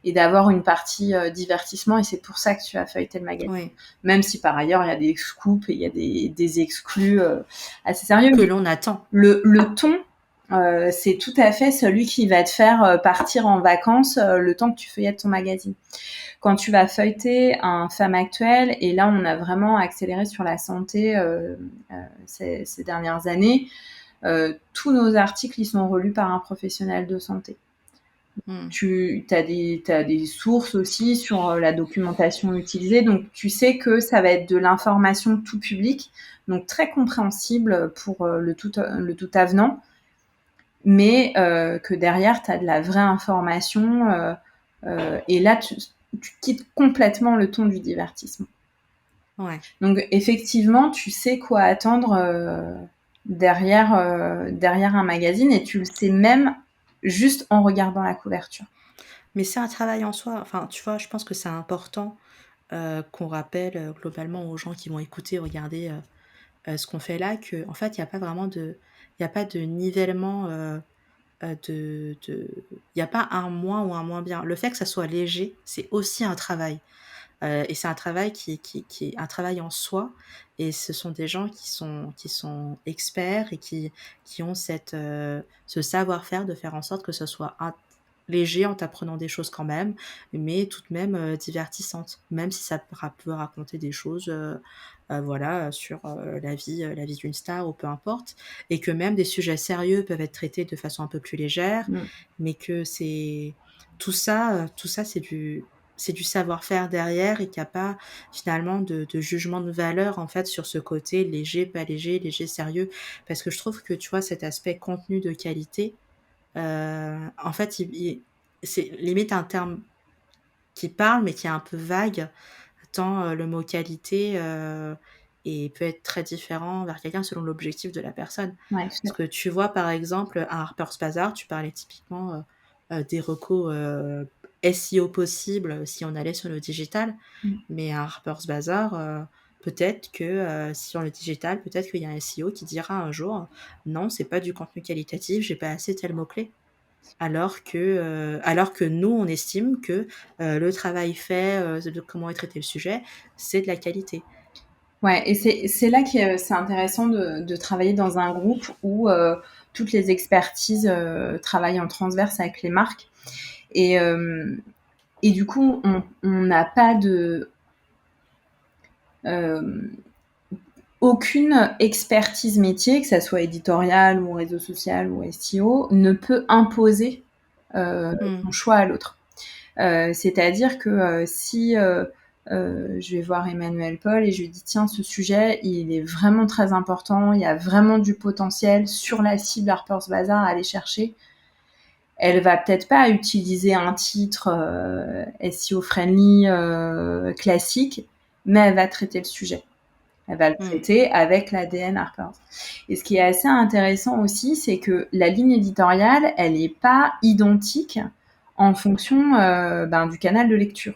et d'avoir une partie divertissement, et c'est pour ça que tu as feuilleté le magazine. ouais. Même si par ailleurs, il y a des scoops et il y a des exclus assez sérieux. Que l'on attend. Le ton, c'est tout à fait celui qui va te faire partir en vacances le temps que tu feuillettes ton magazine. Quand tu vas feuilleter un Femme Actuelle, et là on a vraiment accéléré sur la santé ces dernières années, tous nos articles ils sont relus par un professionnel de santé. Mmh. Tu as des sources aussi sur la documentation utilisée, donc tu sais que ça va être de l'information tout public, donc très compréhensible pour le tout avenant, mais que derrière, tu as de la vraie information. Et là, tu quittes complètement le ton du divertissement. Ouais. Donc, effectivement, tu sais quoi attendre derrière un magazine, et tu le sais même juste en regardant la couverture. Mais c'est un travail en soi. Enfin, tu vois, je pense que c'est important, qu'on rappelle, globalement aux gens qui vont écouter, regarder, ce qu'on fait là, que en fait, il y a pas de nivellement, il y a pas un moins ou un moins bien. Le fait que ça soit léger, c'est aussi un travail, et c'est un travail qui est un travail en soi, et ce sont des gens qui sont experts et qui ont ce savoir-faire de faire en sorte que ce soit léger en t'apprenant des choses quand même, mais tout de même, divertissantes. Même si ça peut raconter des choses, voilà, sur, la vie d'une star ou peu importe, et que même des sujets sérieux peuvent être traités de façon un peu plus légère, Mm. mais que tout ça c'est du savoir-faire derrière, et qu'il y a pas finalement de jugement de valeur, en fait, sur ce côté léger, pas léger, léger, sérieux. Parce que je trouve que, tu vois, cet aspect contenu de qualité, en fait, c'est limite un terme qui parle, mais qui est un peu vague, tant, le mot qualité, peut être très différent vers quelqu'un selon l'objectif de la personne. Ouais, Parce que tu vois, par exemple, à Harper's Bazaar, tu parlais typiquement, des recos, SEO possibles si on allait sur le digital. mm. Mais à Harper's Bazaar, peut-être que, sur le digital, peut-être qu'il y a un SEO qui dira un jour: «Non, c'est pas du contenu qualitatif, j'ai pas assez tel mot-clé». Alors que nous, on estime que, le travail fait, de comment est traité le sujet, c'est de la qualité. Ouais, et c'est là que c'est intéressant de travailler dans un groupe où toutes les expertises travaillent en transverse avec les marques. Et, euh, et du coup, on n'a pas euh, aucune expertise métier, que ça soit éditoriale ou réseau social ou SEO, ne peut imposer Mmh. son choix à l'autre. C'est-à-dire que si je vais voir Emmanuel Paul et je lui dis tiens, ce sujet il est vraiment très important, il y a vraiment du potentiel sur la cible Harper's Bazaar à aller chercher, elle va peut-être pas utiliser un titre SEO friendly classique, mais elle va traiter le sujet. Elle va le Mmh. traiter avec l'ADN Harper's. Et ce qui est assez intéressant aussi, c'est que la ligne éditoriale, elle n'est pas identique en fonction du canal de lecture.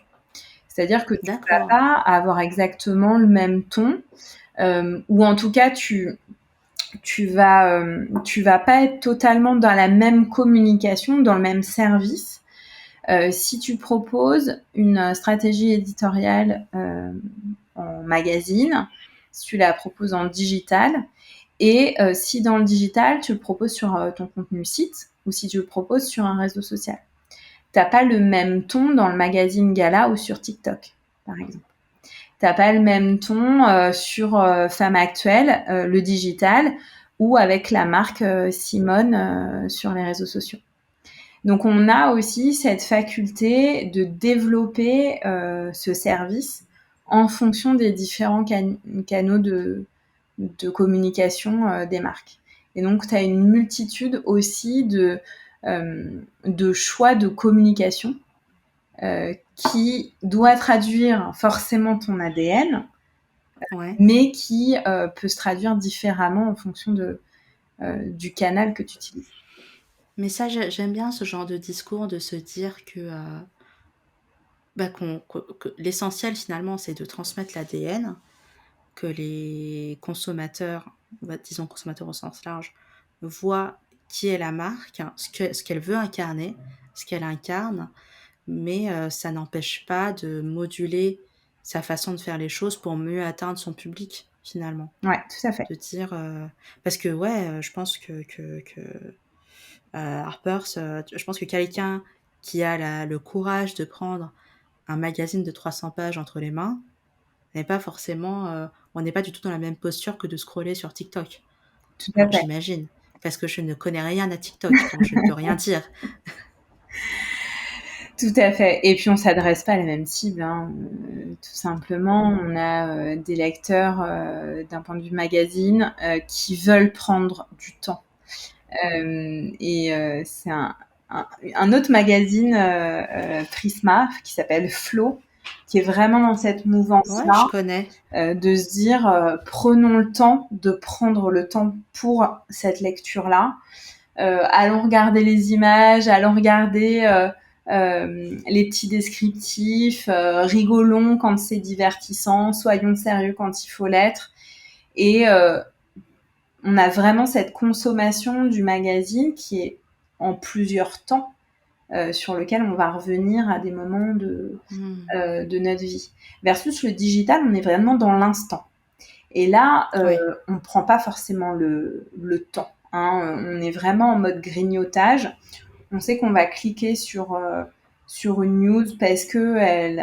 C'est-à-dire que tu ne vas D'accord. pas avoir exactement le même ton, ou en tout cas, tu vas pas être totalement dans la même communication, dans le même service. Si tu proposes une stratégie éditoriale en magazine, si tu la proposes en digital, et si dans le digital, tu le proposes sur ton contenu site, ou si tu le proposes sur un réseau social. T'as pas le même ton dans le magazine Gala ou sur TikTok, par exemple. T'as pas le même ton sur Femme Actuelle, le digital, ou avec la marque Simone sur les réseaux sociaux. Donc on a aussi cette faculté de développer ce service en fonction des différents canaux de communication des marques. Et donc, tu as une multitude aussi de choix de communication qui doit traduire forcément ton ADN, Ouais. mais qui peut se traduire différemment en fonction du canal que tu utilises. Mais ça, j'aime bien ce genre de discours, de se dire que, bah, que l'essentiel finalement, c'est de transmettre l'ADN, que les consommateurs, bah, disons consommateurs au sens large, voient qui est la marque, hein, ce qu'elle veut incarner, ce qu'elle incarne, mais ça n'empêche pas de moduler sa façon de faire les choses pour mieux atteindre son public, finalement. Ouais, tout à fait. De dire, parce que ouais, je pense que Harper's, je pense que quelqu'un qui a le courage de prendre un magazine de 300 pages entre les mains n'est pas forcément, on n'est pas du tout dans la même posture que de scroller sur TikTok. Tout à Enfin, fait. j'imagine, parce que je ne connais rien à TikTok, donc je ne peux rien dire. Tout à fait. Et puis on s'adresse pas à la même cible, hein. Tout simplement, on a des lecteurs d'un point de vue magazine qui veulent prendre du temps. Ouais. C'est un autre magazine Prisma qui s'appelle Flow, qui est vraiment dans cette Ouais, je mouvance-là, connais. de se dire prenons le temps de prendre le temps pour cette lecture-là. Allons regarder les images, allons regarder les petits descriptifs, rigolons quand c'est divertissant, soyons sérieux quand il faut l'être. Et on a vraiment cette consommation du magazine qui est en plusieurs temps, sur lequel on va revenir à des moments Mmh. de notre vie. Versus le digital, on est vraiment dans l'instant. Et là, Ouais. on ne prend pas forcément le temps, hein. On est vraiment en mode grignotage. On sait qu'on va cliquer sur une news parce qu'elle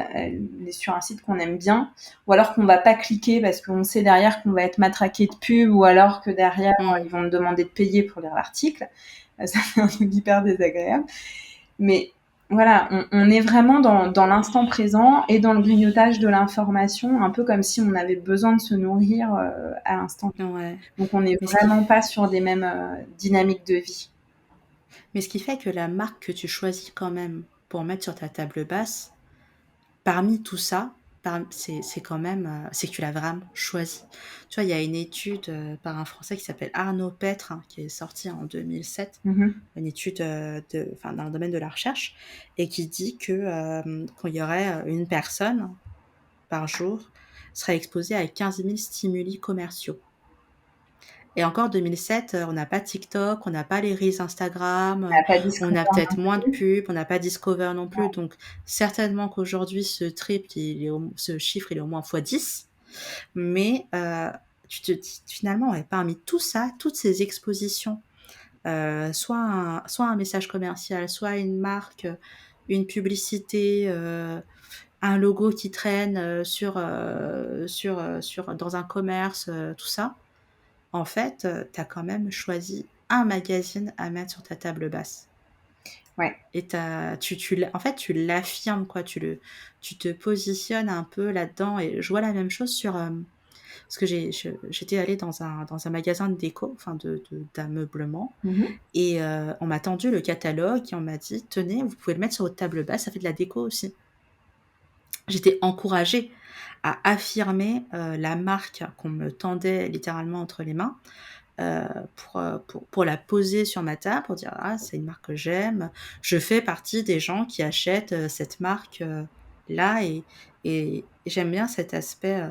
est sur un site qu'on aime bien, ou alors qu'on va pas cliquer parce qu'on sait derrière qu'on va être matraqué de pub, ou alors que derrière, Mmh. ils vont me demander de payer pour lire l'article. Ça, c'est un truc hyper désagréable. Mais voilà, on est vraiment dans l'instant présent et dans le grignotage de l'information, un peu comme si on avait besoin de se nourrir à l'instant. Ouais. Donc on n'est Mais vraiment pas sur des mêmes dynamiques de vie. ce qui fait que la marque que tu choisis quand même pour mettre sur ta table basse, parmi tout ça, c'est quand même, c'est que tu l'as vraiment choisi. Tu vois, il y a une étude, par un Français qui s'appelle Arnaud Petre, hein, qui est sortie en 2007, Mhm. une étude, enfin, dans le domaine de la recherche, et qui dit que, qu'il y aurait, une personne par jour serait exposée à 15 000 stimuli commerciaux. Et encore 2007, on n'a pas TikTok, on n'a pas les reels Instagram, On n'a pas on a Discover peut-être non moins de plus. pubs, on n'a pas Discover non plus, donc certainement qu'aujourd'hui ce chiffre il est au moins fois 10. Mais tu te dis finalement, ouais, parmi tout ça, toutes ces expositions, soit un message commercial, soit une marque, une publicité, un logo qui traîne, dans un commerce, tout ça, en fait, tu as quand même choisi un magazine à mettre sur ta table basse, Ouais, et en fait, tu l'affirmes, quoi, tu te positionnes un peu là-dedans, et je vois la même chose sur, parce que j'étais allée dans un magasin de déco, enfin d'ameublement, mhm. et on m'a tendu le catalogue et on m'a dit: «Tenez, vous pouvez le mettre sur votre table basse, ça fait de la déco aussi». J'étais encouragée à affirmer, la marque qu'on me tendait littéralement entre les mains, pour la poser sur ma table, pour dire: «Ah, c'est une marque que j'aime. Je fais partie des gens qui achètent, cette marque, là», et j'aime bien cet aspect,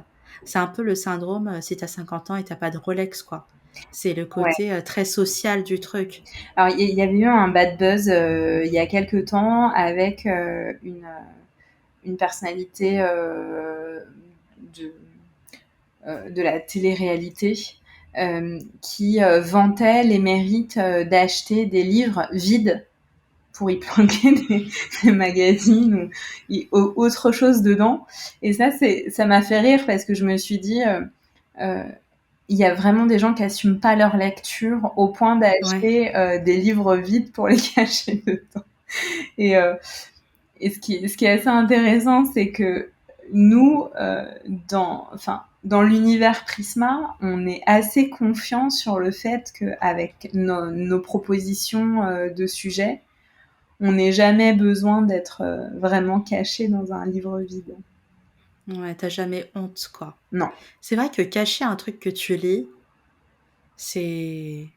c'est un peu le syndrome, si tu as 50 ans et tu as pas de Rolex, quoi. C'est le Ouais. côté, très social du truc. Alors, il y avait eu un bad buzz il y a quelques temps avec une personnalité de, de la télé-réalité qui vantait les mérites d'acheter des livres vides pour y planquer des magazines ou autre chose dedans. Et ça m'a fait rire parce que je me suis dit, euh, il y a vraiment des gens qui assument pas leur lecture au point Ouais, d'acheter des livres vides pour les cacher dedans. Et, euh, et ce qui est assez intéressant, c'est que nous, enfin, dans l'univers Prisma, on est assez confiant sur le fait qu'avec nos propositions de sujets, on n'ait jamais besoin d'être vraiment caché dans un livre vide. Ouais, tu jamais honte, quoi. Non. C'est vrai que cacher un truc que tu lis, c'est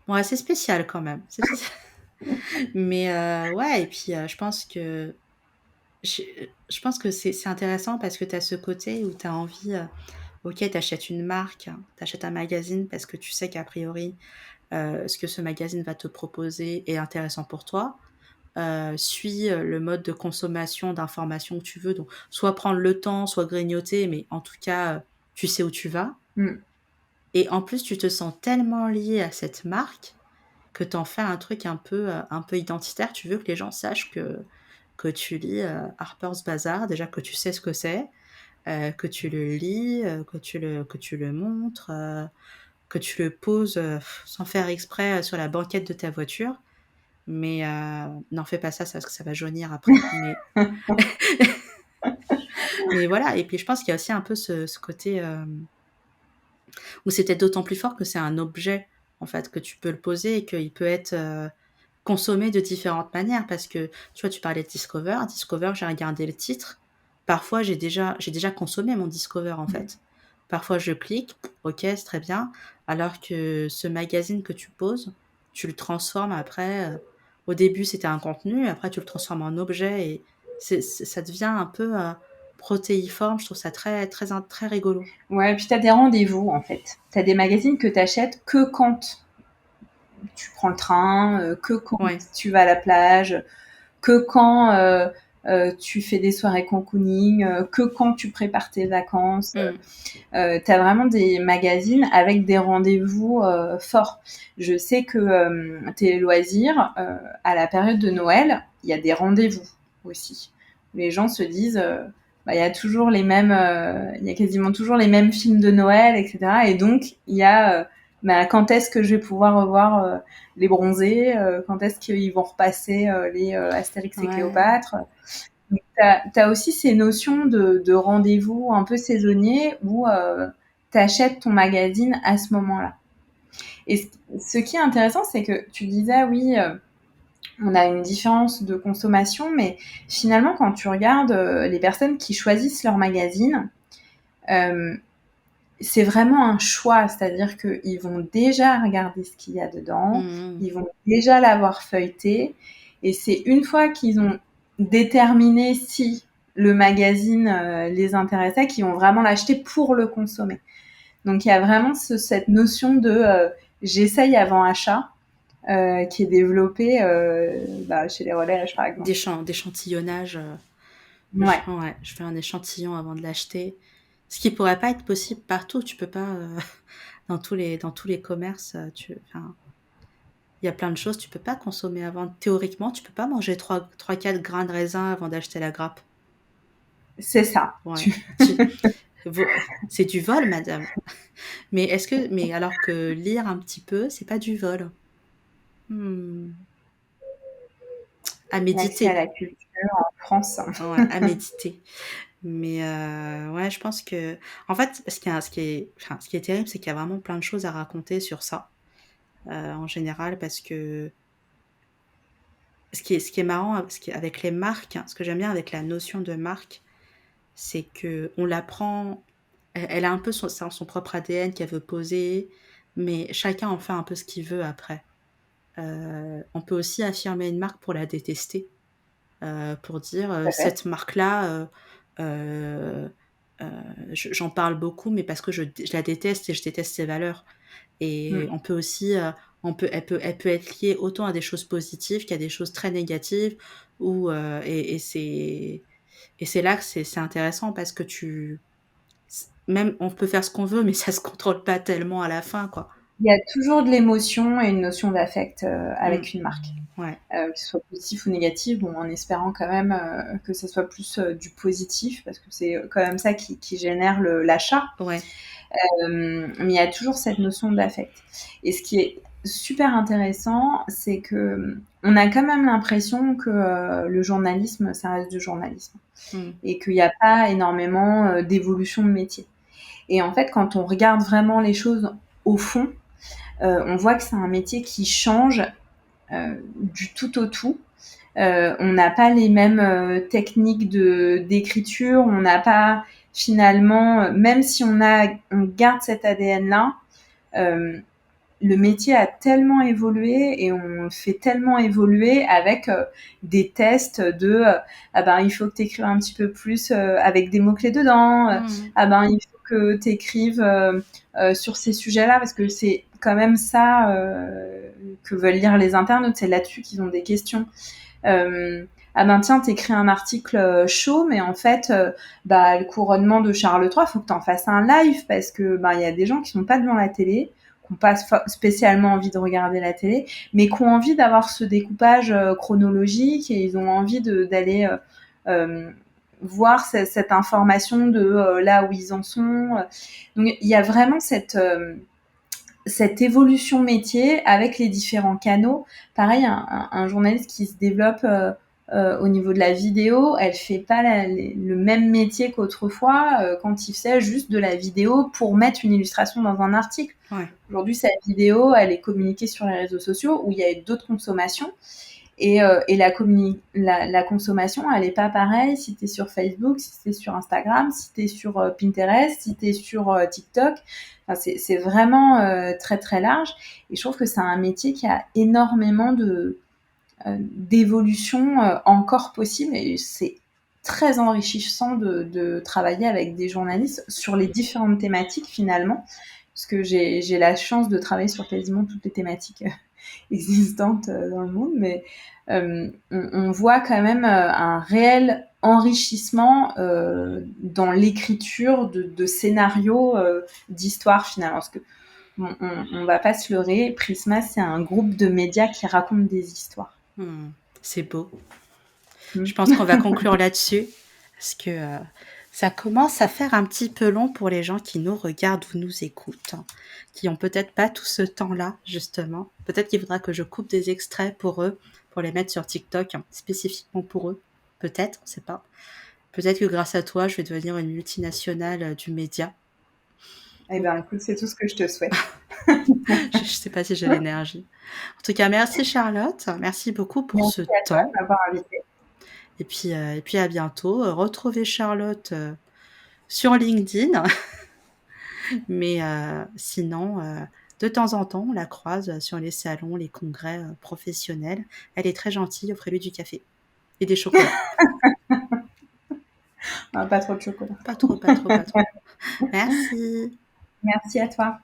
ouais, c'est spécial quand même. C'est spécial. Mais ouais et puis, je pense que c'est intéressant parce que tu as ce côté où tu as envie, OK, tu achètes une marque, tu achètes un magazine parce que tu sais qu'a priori, ce que ce magazine va te proposer est intéressant pour toi. Suis, le mode de consommation d'informations que tu veux, donc soit prendre le temps, soit grignoter, mais en tout cas, tu sais où tu vas Mm. et en plus, tu te sens tellement lié à cette marque que tu en fais un peu identitaire. Tu veux que les gens sachent que tu lis, Harper's Bazaar, déjà que tu sais ce que c'est, que tu le lis, que tu le montres, que tu le poses, sans faire exprès, sur la banquette de ta voiture. Mais n'en fais pas ça, parce que ça va jaunir après. Mais voilà et puis je pense qu'il y a aussi un peu ce côté, où c'est peut-être d'autant plus fort que c'est un objet, en fait, que tu peux le poser et qu'il peut être, consommé de différentes manières. Parce que, tu vois, tu parlais de Discover. Discover, j'ai regardé le titre. Parfois, j'ai déjà consommé mon Discover, en fait. Parfois, je clique, OK, c'est très bien. Alors que ce magazine que tu poses, tu le transformes après, au début, c'était un contenu, après tu le transformes en objet et ça devient un peu, protéiforme. Je trouve ça très rigolo. Ouais, puis tu as des rendez-vous en fait. Tu as des magazines que tu achètes que quand tu prends le train, que quand Ouais. tu vas à la plage, que quand tu fais des soirées cocooning, que quand tu prépares tes vacances. Mmh. Tu as vraiment des magazines avec des rendez-vous forts. Je sais que tes loisirs, à la période de Noël, il y a des rendez-vous aussi. Les gens se disent, bah, il y a toujours les mêmes, il y a quasiment toujours les mêmes films de Noël, etc. Et donc, il y a, bah, quand est-ce que je vais pouvoir revoir les Bronzés, quand est-ce qu'ils vont repasser les Astérix et Ouais. Cléopâtre. Tu as aussi ces notions de rendez-vous un peu saisonniers où tu achètes ton magazine à ce moment-là. Et ce qui est intéressant, c'est que tu disais, oui, on a une différence de consommation, mais finalement, quand tu regardes les personnes qui choisissent leur magazine, euh, c'est vraiment un choix, c'est-à-dire qu'ils vont déjà regarder ce qu'il y a dedans, Mmh. ils vont déjà l'avoir feuilleté, et c'est une fois qu'ils ont déterminé si le magazine les intéressait, qu'ils vont vraiment l'acheter pour le consommer. Donc il y a vraiment cette notion de j'essaye avant achat qui est développée chez les relais, par exemple. D'échantillonnage, Ouais, ouais, je fais un échantillon avant de l'acheter. Ce qui pourrait pas être possible partout. Tu peux pas, dans tous les commerces, enfin, il y a plein de choses, tu peux pas consommer avant. Théoriquement, tu peux pas manger trois 4 grains de raisin avant d'acheter la grappe. c'est ça. Ouais, tu vo c'est du vol madame. Mais alors que lire un petit peu, c'est pas du vol. Mmh. À L'accès à méditer. la culture en France. Ouais, à méditer. Mais ouais, je pense que en fait, ce qui est terrible, c'est qu'il y a vraiment plein de choses à raconter sur ça, en général parce que ce qui est marrant, ce qui avec les marques, ce que j'aime bien avec la notion de marque, c'est qu'on la prend elle a un peu son propre ADN qu'elle veut poser, mais chacun en fait un peu ce qu'il veut après. On peut aussi affirmer une marque pour la détester. Pour dire, Tout à fait. cette marque-là, heu heu, j'en parle beaucoup, mais parce que je la déteste et je déteste ses valeurs et Mm. on peut aussi, elle peut être liée autant à des choses positives qu'à des choses très négatives ou et c'est là que c'est intéressant parce que même on peut faire ce qu'on veut, mais ça se contrôle pas tellement à la fin, quoi. Il y a toujours de l'émotion et une notion d'affect Mmh. avec une marque. Ouais, Que ce soit positif ou négatif, bon, en espérant quand même que ce soit plus du positif, parce que c'est quand même ça qui génère l'achat. ouais. Mais il y a toujours cette notion d'affect. Et ce qui est super intéressant, c'est que on a quand même l'impression que le journalisme, ça reste du journalisme Mmh. et qu'il n'y a pas énormément d'évolution de métier. Et en fait, quand on regarde vraiment les choses au fond, on voit que c'est un métier qui change du tout au tout. On n'a pas les mêmes techniques d'écriture, on n'a pas finalement, même si on garde cet ADN-là, euh, le métier a tellement évolué et on fait tellement évoluer avec des tests de ah ben il faut que tu écrives un petit peu plus avec des mots-clés dedans, Mmh. ah ben il faut que tu écrives sur ces sujets-là parce que c'est quand même ça que veulent lire les internautes, c'est là-dessus qu'ils ont des questions. Ah ben tiens, t'écris un article chaud, mais en fait, bah le couronnement de Charles III, faut que t'en fasses un live parce que bah il y a des gens qui sont pas devant la télé, qui n'ont pas spécialement envie de regarder la télé, mais qui ont envie d'avoir ce découpage chronologique et ils ont envie d'aller voir cette information de là où ils en sont. Donc il y a vraiment cette évolution métier avec les différents canaux. Pareil, un journaliste qui se développe au niveau de la vidéo, elle fait pas le même métier qu'autrefois quand il faisait juste de la vidéo pour mettre une illustration dans un article. Ouais. Aujourd'hui, sa vidéo, elle est communiquée sur les réseaux sociaux où il y a d'autres consommations. Et la consommation, elle n'est pas pareille si tu es sur Facebook, si tu es sur Instagram, si tu es sur Pinterest, si tu es sur TikTok. Enfin, c'est vraiment très très large. Et je trouve que c'est un métier qui a énormément d'évolution encore possible. Et c'est très enrichissant de travailler avec des journalistes sur les différentes thématiques finalement. Parce que j'ai la chance de travailler sur quasiment toutes les thématiques existantes dans le monde, mais on voit quand même un réel enrichissement dans l'écriture de scénarios d'histoires finalement. Parce que on va pas se leurrer, Prisma c'est un groupe de médias qui racontent des histoires. Mmh. C'est beau. Je pense Mm. qu'on va conclure là-dessus parce que ça commence à faire un petit peu long pour les gens qui nous regardent ou nous écoutent, hein, qui ont peut-être pas tout ce temps-là, justement. Peut-être qu'il faudra que je coupe des extraits pour eux, pour les mettre sur TikTok, hein, spécifiquement pour eux. Peut-être, on sait pas. Peut-être que grâce à toi, je vais devenir une multinationale du média. Eh bien, écoute, c'est tout ce que je te souhaite. Je sais pas si j'ai l'énergie. En tout cas, merci Charlotte. Merci beaucoup pour ce Merci à toi temps. de m'avoir invité. Et puis à bientôt. Retrouvez Charlotte sur LinkedIn. Mais sinon, de temps en temps, on la croise sur les salons, les congrès professionnels. Elle est très gentille. Offrez-lui du café et des chocolats. Pas trop de chocolat. Pas trop, pas trop, pas trop. Merci. Merci à toi.